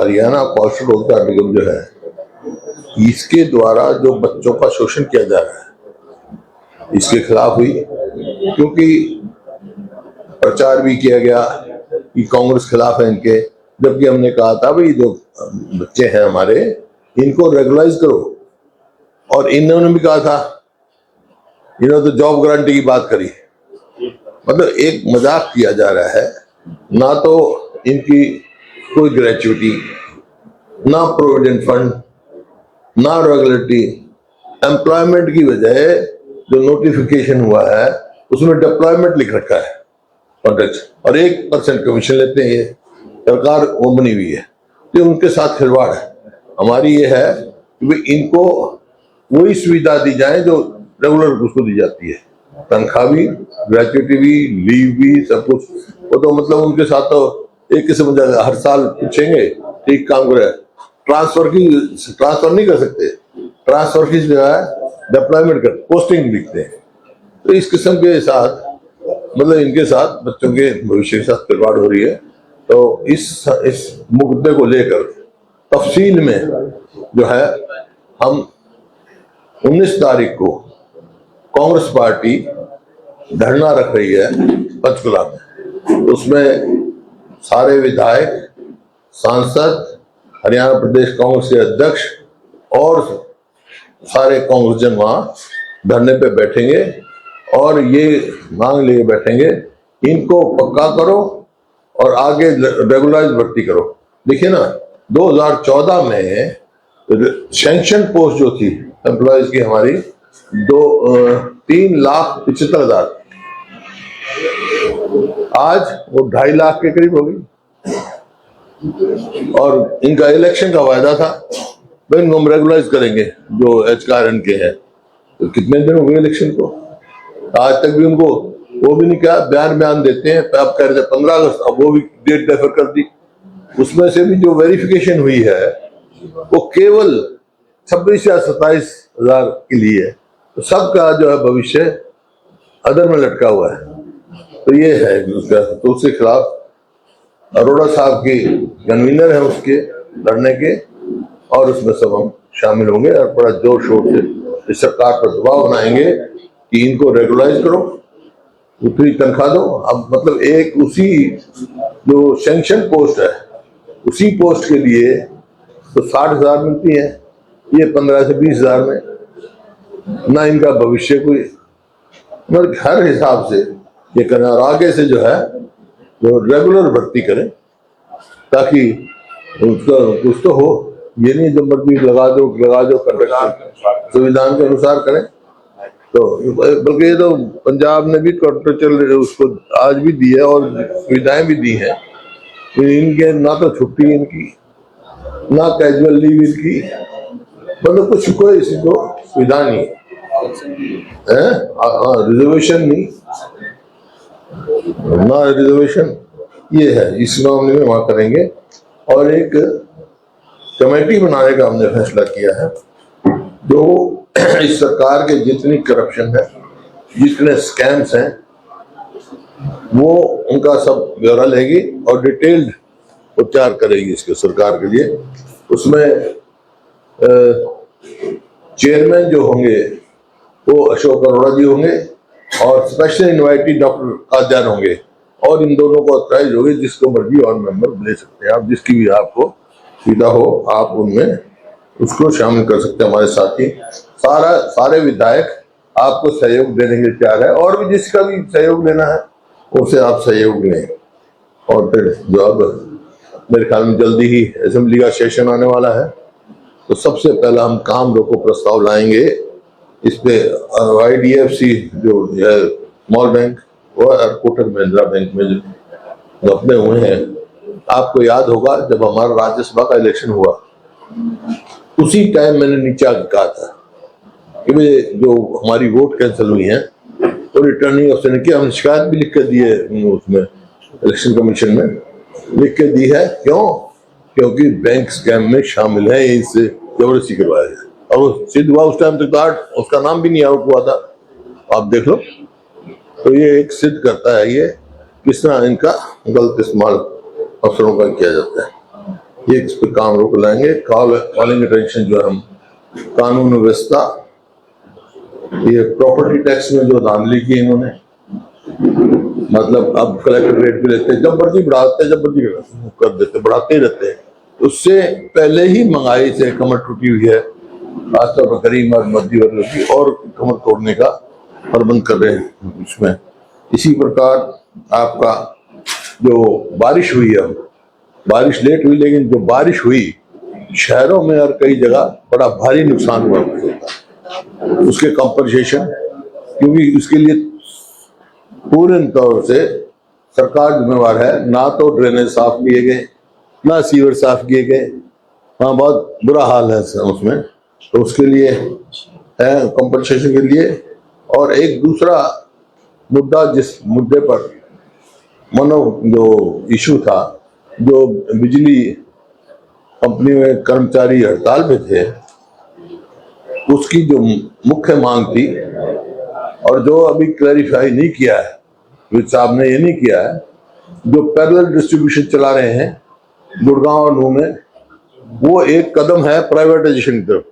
Haryana pollution रोजगार निगम जो है, इसके द्वारा जो बच्चों का शोषण किया जा रहा है, इसके खिलाफ हुई। क्योंकि प्रचार भी किया गया कि कांग्रेस खिलाफ है इनके, जबकि हमने कहा था भाई जो बच्चे हैं हमारे, इनको रेगुलाइज करो। और इन्होंने भी कहा था, इन्होंने तो जॉब गारंटी की बात करी। मतलब एक मजाक किया जा रहा है। ना तो इनकी कोई ग्रेचुइटी, ना प्रोविडेंट फंड, ना रेगुलेटरी। एम्प्लॉयमेंट की बजाय जो नोटिफिकेशन हुआ है उसमें डिप्लॉयमेंट लिख रखा है कॉन्ट्रैक्ट, और 1% कमीशन लेते हैं। ये सरकार वो बनी हुई है, तो उनके साथ खिलवाड़ है। हमारी ये है कि इनको वही सुविधा दी जाए जो रेगुलर उसको दी जाती है, तनख्वाह भी, ग्रेचुइटी भी, लीव भी, सब कुछ। वो तो मतलब उनके साथ तो एक किस्म से हर साल पूछेंगे ठीक काम करे। ट्रांसफर नहीं कर सकते, ट्रांसफर की जो है डिप्लॉयमेंट कर, पोस्टिंग लिखते हैं। तो इस किस्म के साथ मतलब इनके साथ बच्चों के भविष्य के साथ खिलवाड़ हो रही है। तो इस मुद्दे को लेकर तफसील में जो है हम 19 तारीख को कांग्रेस पार्टी धरना रख रही है पंचकुला में। उसमें सारे विधायक, सांसद, हरियाणा प्रदेश कांग्रेस के अध्यक्ष और सारे कांग्रेसजन वहां धरने पे बैठेंगे और ये मांग लिए बैठेंगे, इनको पक्का करो और आगे रेगुलराइज भर्ती करो। देखिए ना, 2014 में सैंक्शन पोस्ट जो थी एम्प्लॉयज की हमारी 3,75,000, आज वो 2.5 लाख के करीब हो गई। और इनका इलेक्शन का वायदा था, इनको हम रेगुलराइज करेंगे जो HRN के हैं। तो कितने दिन हो गए इलेक्शन को, आज तक भी उनको वो भी नहीं कहा। बयान देते हैं, अब कह रहे थे 15 अगस्त, अब वो भी डेट डेफर कर दी। उसमें से भी जो वेरिफिकेशन हुई है वो केवल 26 या 27 हजार के लिए है। तो सबका जो है भविष्य अदर में लटका हुआ है। तो ये है उसका, तो उसके खिलाफ अरोड़ा साहब की कन्वीनर है उसके लड़ने के, और उसमें सब हम शामिल होंगे और बड़ा जोर शोर से इस सरकार पर दबाव बनाएंगे कि इनको रेगुलाइज करो, उतनी तनख्वाह दो। अब मतलब एक उसी जो सैंक्शन पोस्ट है उसी पोस्ट के लिए तो 60,000 मिलती है, ये 15 से 20,000 में ना इनका भविष्य कोई, मतलब हर हिसाब से ये करें। और आगे से जो है जो रेगुलर भर्ती करें ताकि उसका कुछ तो हो। ये नहीं जब मर्जी लगा दो संविधान के अनुसार करें। तो बल्कि ये तो पंजाब ने भी कॉन्ट्रेक्चुअल उसको आज भी दी है और सुविधाएं भी दी हैं। तो इनके ना तो छुट्टी इनकी, ना कैजुअल लीव इनकी, मतलब कुछ कोई इसी को सुविधा नहीं है। रिजर्वेशन नहीं, ना रिजर्वेशन। ये है, इस मामले में वहां करेंगे। और एक कमेटी बनाने का हमने फैसला किया है जो इस सरकार के जितनी करप्शन है, जितने स्कैम्स हैं, वो उनका सब ब्यौरा लेगी और डिटेल्ड उपचार करेगी इसके सरकार के लिए। उसमें चेयरमैन जो होंगे वो अशोक अरोड़ा जी होंगे और स्पेशल इनवाइटेड डॉक्टर कादयान होंगे, और इन दोनों को ऑथराइज होगी। जिसको मर्जी और मेंबर ले सकते हैं आप, जिसकी भी आपको सुविधा हो आप उनमें उसको शामिल कर सकते हैं हमारे साथी। सारे विधायक आपको सहयोग देने के तैयार है, और भी जिसका भी सहयोग लेना है उससे आप सहयोग लें। और फिर जो अब मेरे ख्याल में जल्दी ही असेंबली का सेशन आने वाला है, तो सबसे पहला हम काम रोको प्रस्ताव लाएंगे इस पे। IDFC जो है स्मॉल बैंक और कोटक महिंद्रा बैंक में जो अपने हुए हैं, आपको याद होगा जब हमारा राज्यसभा का इलेक्शन हुआ उसी टाइम मैंने नीचे आके कहा था कि भाई जो हमारी वोट कैंसिल हुई है तो रिटर्निंग ऑफिसर ने किया, हमने शिकायत भी लिख कर दी है उसमें इलेक्शन कमीशन में लिख के दी है। क्यों? क्योंकि बैंक स्कैम में शामिल है, इससे जबरदस्ती करवाया गया और वो सिद्ध हुआ। उस टाइम तक उसका नाम भी नहीं आउट हुआ था, आप देख लो। तो ये एक सिद्ध करता है ये किस तरह इनका गलत इस्तेमाल अफसरों का किया जाता है। ये इस पर काम रोक लाएंगे। कॉलिंग अटेंशन जो हम कानून व्यवस्था, ये प्रॉपर्टी टैक्स में जो धांधली की इन्होंने, मतलब अब कलेक्टर रेट भी लेते हैं, जब मर्जी बढ़ाते हैं, जब मर्जी कर देते, बढ़ाते ही रहते हैं। उससे पहले ही महंगाई से कमर टूटी हुई है, खासतौर पर गरीब और मध्य वर्ग की, और कमर तोड़ने का प्रबंध कर रहे हैं इसमें। इसी प्रकार आपका जो बारिश हुई है, बारिश लेट हुई, लेकिन जो बारिश हुई शहरों में और कई जगह बड़ा भारी नुकसान हुआ, उसके कंपनसेशन, क्योंकि उसके लिए पूर्ण तौर से सरकार जिम्मेवार है। ना तो ड्रेनेज साफ किए गए, ना सीवर साफ किए गए, वहाँ बहुत बुरा हाल है उसमें, तो उसके लिए है कंपनसेशन के लिए। और एक दूसरा मुद्दा, जिस मुद्दे पर जो इशू था, जो बिजली कंपनी में कर्मचारी हड़ताल पे थे, उसकी जो मुख्य मांग थी, और जो अभी क्लैरिफाई नहीं किया है, वित्त साहब ने ये नहीं किया है, जो पैरेलल डिस्ट्रीब्यूशन चला रहे हैं गुड़गांव और नूह में, वो एक कदम है प्राइवेटाइजेशन की तरफ,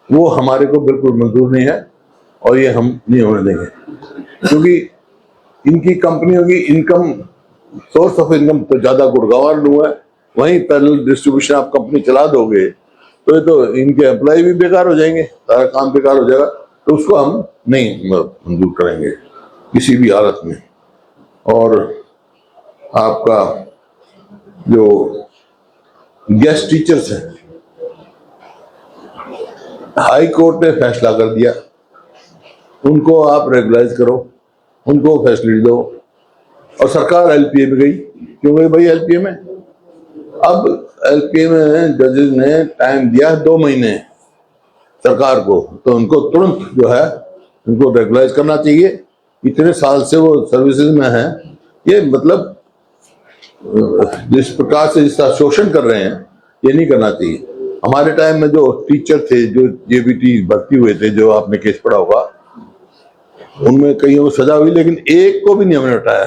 वो हमारे को बिल्कुल मंजूर नहीं है और ये हम नहीं होने देंगे। क्योंकि इनकी कंपनियों की इनकम, सोर्स ऑफ इनकम तो ज्यादा गुड़गांव और नूह है, वहीं पैरेलल डिस्ट्रीब्यूशन आप कंपनी चला दोगे तो ये तो इनके एम्प्लॉय भी बेकार हो जाएंगे, सारा काम बेकार हो जाएगा, तो उसको हम नहीं मंजूर करेंगे किसी भी हालत में। और आपका जो गेस्ट टीचर्स हैं, हाई कोर्ट ने फैसला कर दिया, उनको आप रेगुलाइज करो, उनको फैसिलिटी दो। और सरकार एलपीए में गई, क्यों गई भाई एलपीए में? अब एलपीए में जजेस ने टाइम दिया 2 महीने सरकार को, तो उनको तुरंत जो है उनको रेगुलाइज करना चाहिए। इतने साल से वो सर्विसेज में है, ये मतलब जिस प्रकार से इसका शोषण कर रहे हैं, ये नहीं करना चाहिए। हमारे टाइम में जो टीचर थे, जो जेबीटी भर्ती हुए थे, जो आपने केस पढ़ा होगा, उनमें कईयों को सजा हुई, लेकिन एक को भी नहीं हमने हटाया,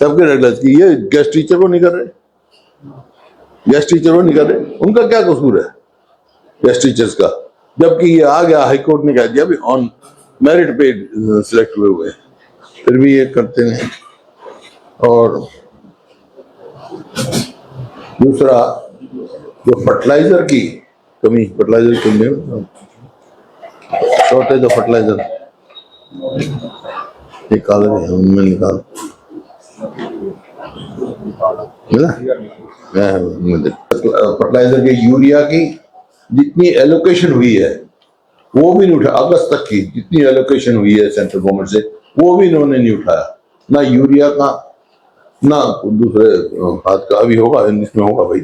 सबके रेगुलाइज की। ये गेस्ट टीचर को नहीं कर रहे, गेस्ट टीचर को नहीं कर रहे, उनका क्या कसूर है गेस्ट टीचर्स का? जबकि ये आ गया, हाईकोर्ट ने कह दिया भी ऑन मेरिट पे सिलेक्ट हुए, फिर भी ये करते हैं। और दूसरा, जो फर्टिलाइजर की कमी, फर्टिलाइजर की कमी, शॉर्टेज ऑफ फर्टिलाइजर, निकाल उनमें निकाल मिला फर्टिलाइजर के, यूरिया की जितनी एलोकेशन हुई है वो भी नहीं उठा। अगस्त तक की जितनी एलोकेशन हुई है सेंट्रल गवर्नमेंट से, वो भी इन्होंने नहीं उठाया, ना यूरिया का ना दूसरे खाद का। अभी होगा, इसमें होगा भाई,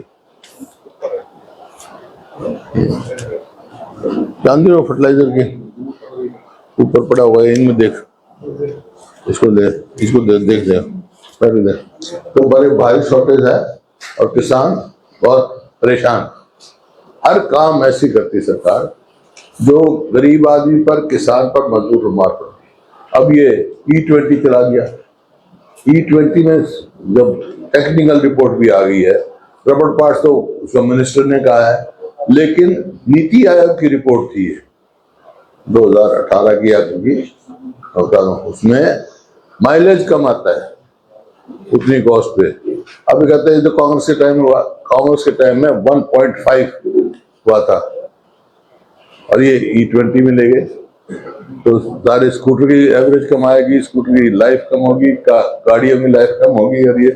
जानते हो फर्टिलाइजर के ऊपर पड़ा हुआ है, इनमें देख, इसको देख दे, तो बड़े भारी शॉर्टेज है और किसान बहुत परेशान। हर काम ऐसी करती सरकार जो गरीब आदमी पर, किसान पर, मजदूर पर मार पड़ती। अब ये E20 चला दिया, E20 में जब टेक्निकल रिपोर्ट भी आ गई है, रबड़ पार्ट्स तो उसका मिनिस्टर ने कहा है, लेकिन नीति आयोग की रिपोर्ट थी 2018 की, उसमें माइलेज कम आता है उतनी कॉस्ट पे। अभी कहते हैं तो कांग्रेस के टाइम में हुआ, कांग्रेस के टाइम में 1.5 हुआ था, और ये E20 में ले गए, तो सारे स्कूटर की एवरेज कम आएगी, स्कूटर की लाइफ कम होगी, गाड़ियों की लाइफ कम होगी। और ये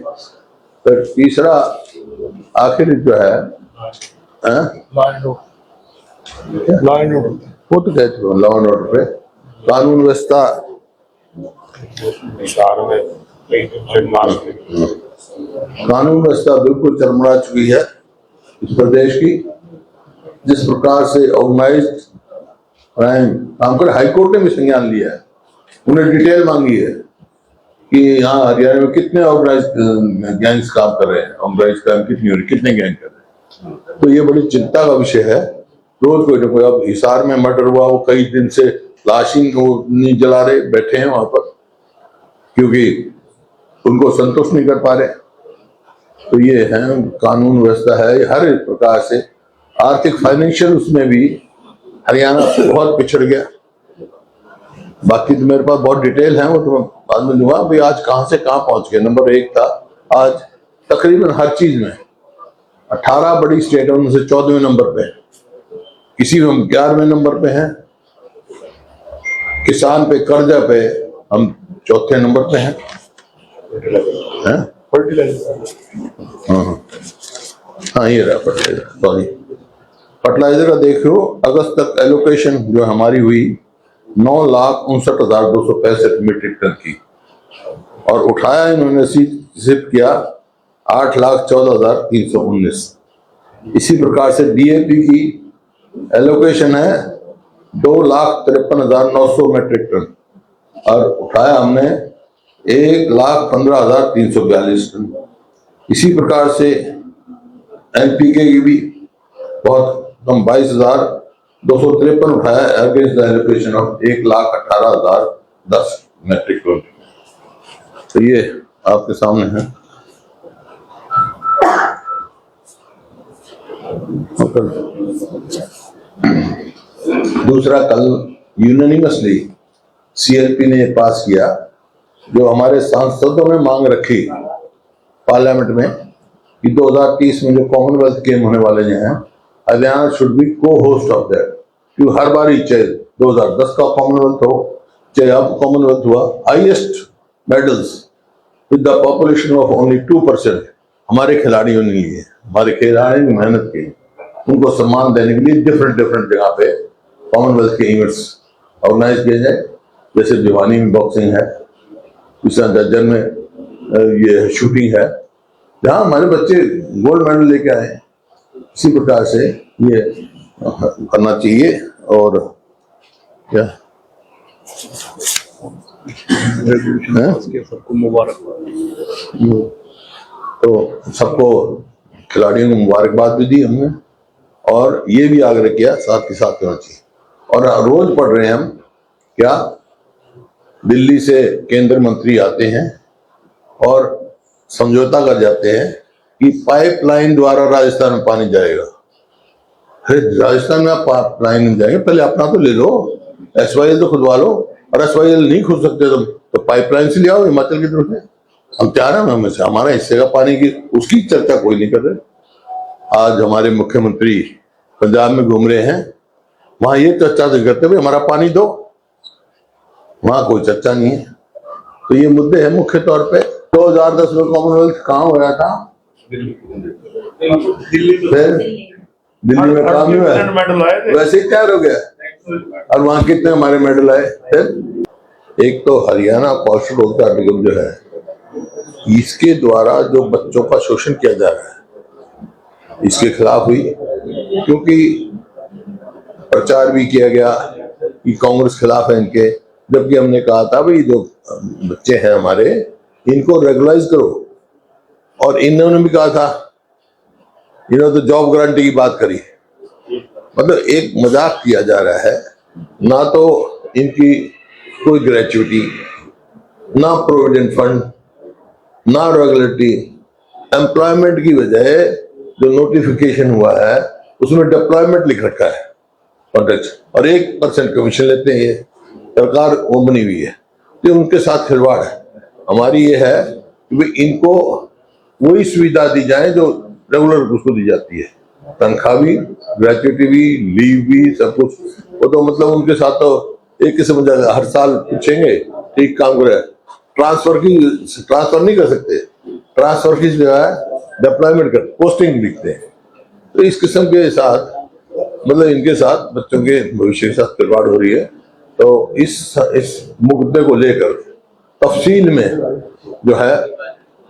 फिर तीसरा आखिर जो है वो तो कहते हो लॉ एंड ऑर्डर पे, कानून व्यवस्था, कानून व्यवस्था बिल्कुल चरमरा चुकी है इस प्रदेश की। जिस प्रकार से ऑर्गेनाइज्ड क्राइम काम कर, हाईकोर्ट ने भी संज्ञान लिया है, उन्हें डिटेल मांगी है कि यहाँ हरियाणा में कितने ऑर्गेनाइज्ड गैंग्स काम कर रहे हैं, ऑर्गेनाइज्ड क्राइम कितनी हो रही, कितने गैंग कर रहे हैं। तो ये बड़ी चिंता का विषय है। रोज कोई ना कोई, अब हिसार में मर्डर हुआ, वो कई दिन से लाश ही नहीं जला रहे, बैठे हैं वहां पर, क्योंकि उनको संतुष्ट नहीं कर पा रहे। तो ये है, कानून व्यवस्था है, हर एक प्रकार से आर्थिक फाइनेंशियल उसमें भी हरियाणा बहुत पिछड़ गया। बाकी तो मेरे पास बहुत डिटेल है, वो तो मैं बाद में दूंगा। भाई आज कहां से कहां पहुंच गए। नंबर 1 था, आज तकरीबन हर चीज में 18 बड़ी स्टेट है, उनसे 14वें नंबर पे, किसी में हम 11वें नंबर पे हैं, किसान पे कर्जा पे हम 4थे नंबर पे हैं। हाँ ये रहा फर्टिलाइजर, सॉरी फर्टिलाइजर का देख लो, अगस्त तक एलोकेशन जो हमारी हुई 9,59,265 मीट्रिक टन की, और उठाया इन्होंने सिर्फ किया 8,14,319। इसी प्रकार से डीएपी की एलोकेशन है 2,53,900 मीट्रिक टन, और उठाया हमने 1,15,342 टन। इसी प्रकार से एनपीके की भी बहुत कम 22,253 उठाया against the allocation of 1,18,010 metric tonne. तो ये आपके सामने है। दूसरा, कल यूनानिमसली सीएलपी ने पास किया, जो हमारे सांसदों ने मांग रखी पार्लियामेंट में कि 2030 में जो कॉमनवेल्थ गेम होने वाले हैं, हरियाणा शुड बी को होस्ट ऑफ दैट। क्योंकि हर बार ही, चाहे 2010 का कॉमनवेल्थ हो, चाहे अब कॉमनवेल्थ हुआ, highest medals with the population of only 2% हमारे खिलाड़ियों ने लिए। हमारे खिलाड़ी मेहनत की, उनको सम्मान देने के लिए डिफरेंट जगह पे कॉमनवेल्थ के इवेंट्स ऑर्गेनाइज किए जाए। जैसे भिवानी में बॉक्सिंग है, दर्जन में ये शूटिंग है, जहां हमारे बच्चे गोल्ड मेडल लेके आए। इसी प्रकार से ये करना चाहिए। और क्या सबको मुबारकबाद। तो सबको खिलाड़ियों को मुबारकबाद भी दी हमने, और ये भी आग्रह किया साथ के साथ होना चाहिए। और रोज पढ़ रहे हैं हम, क्या दिल्ली से केंद्र मंत्री आते हैं और समझौता कर जाते हैं कि पाइपलाइन द्वारा राजस्थान में पानी जाएगा। अरे राजस्थान में आप पाइपलाइन में जाएंगे, पहले अपना तो ले लो, एसवाईएल तो खुदवा लो, और एसवाईएल नहीं खुद सकते तुम तो पाइपलाइन से ले आओ हिमाचल की तरफ से। हम चाह रहे हैं हमें से हमारा हिस्से का पानी की, उसकी चर्चा कोई नहीं कर रहे। आज हमारे मुख्यमंत्री पंजाब में घूम रहे हैं, वहां ये चर्चा नहीं करते भाई हमारा पानी दो, वहां कोई चर्चा नहीं है। तो ये मुद्दे हैं मुख्य तौर पे। 2010 में कॉमनवेल्थ कहाँ हो रहा था? दिल्ली में काम हुआ, वैसे ही तैयार हो गया। और वहां कितने हमारे मेडल आए? एक तो हरियाणा कौशल रोजगार निगम जो है, इसके द्वारा जो बच्चों का शोषण किया जा रहा है, इसके खिलाफ हुई। क्योंकि प्रचार भी किया गया कि कांग्रेस खिलाफ है इनके, जबकि हमने कहा था भाई जो बच्चे हैं हमारे, इनको रेगुलाइज करो। और इन्होंने भी कहा था, इन्होंने तो जॉब गारंटी की बात करी। मतलब एक मजाक किया जा रहा है, ना तो इनकी कोई ग्रेचुइटी, ना प्रोविडेंट फंड, ना रेगुलेटरी। एम्प्लॉयमेंट की बजाय जो नोटिफिकेशन हुआ है उसमें डिप्लॉयमेंट लिख रखा है कॉन्ट्रैक्ट, और 1% कमीशन लेते हैं। ये सरकार वो बनी हुई है, तो उनके साथ खिलवाड़ है। हमारी ये है कि इनको वही सुविधा दी जाए जो रेगुलर उसको दी जाती है, तनख्वाह भी, ग्रेचुइटी भी, लीव भी, सब कुछ। वो तो मतलब उनके साथ तो एक किस्म से हर साल पूछेंगे ठीक काम करे। ट्रांसफर नहीं कर सकते, ट्रांसफर की जो है डिप्लॉयमेंट कर, पोस्टिंग लिखते हैं। तो इस किस्म के साथ मतलब इनके साथ बच्चों के भविष्य के साथ खिलवाड़ हो रही है। तो इस मुद्दे को लेकर तफसील में जो है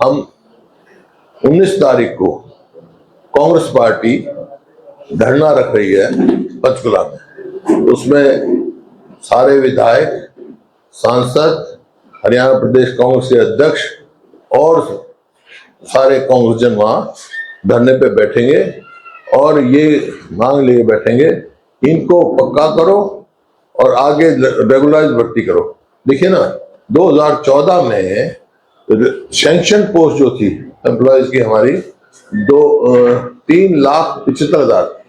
हम 19 तारीख को कांग्रेस पार्टी धरना रख रही है पंचकुला में। उसमें सारे विधायक, सांसद, हरियाणा प्रदेश कांग्रेस के अध्यक्ष और सारे कांग्रेसजन वहां धरने पे बैठेंगे और ये मांग लिए बैठेंगे, इनको पक्का करो और आगे रेगुलराइज भर्ती करो। देखिए ना, 2014 में सैंक्शन पोस्ट जो थी एम्प्लॉयज की हमारी, 3,75,000